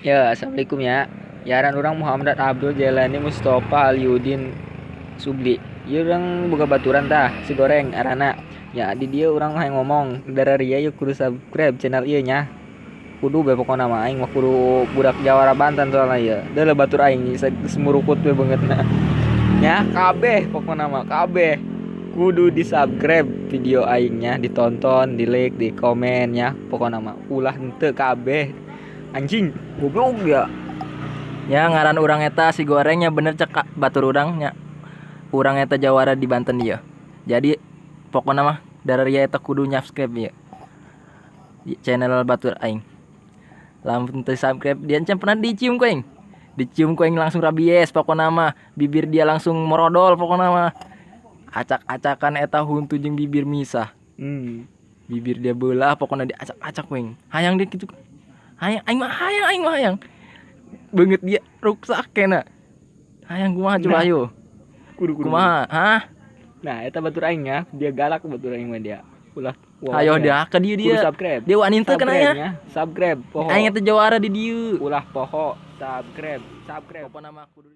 Ya, assalamualaikum ya. Yaran orang Muhammad Abdul Jalani Mustafa Aliuddin Subli. Ieu orang boga baturan tah, si goreng arana. Ya, di dia orang hayang ngomong, dari ria yuk kudu subscribe channel ieu nya. Kudu be pokona mah aing mah kudu budak Jawara Banten soalnya ieu. Da le batur aing semurukut we beungeutna. Ya, kabeh pokona mah kabeh. Kudu di subscribe video aingnya, ditonton, di like, di komen ya. Pokona mah ulah henteu kabeh. Anjing, goblok ya. Ya ngaran urang eta si gorengnya bener cek batur urangnya. Urang eta Jawara di Banten dia. Jadi pokoknya mah dari eta kudu subscribe ya. Di channel batur aing. Lamun teu subscribe dia can pernah dicium ku aing. Dicium ku aing langsung rabies pokoknya mah bibir dia langsung morodol pokoknya mah. Acak-acakan eta huntu jeung bibir misah. Bibir dia beulah pokoknya diacak-acak ku aing. Hayang dia kitu. Hayang aing mah hayang. Beungeut dia ruksak kena. Hayang kumaha coba Nah. ayo. Kudu Kumaha? Hah? Nah, eta batur aing ya, dia galak batur aing mah dia. Ulah. Hayo dia ke dieu Kudu dia. subscribe. Dia wani teu kana ya. Subscribe poho. Aing eta Jawara di dieu. Ulah poho subscribe. Pokona mah kudu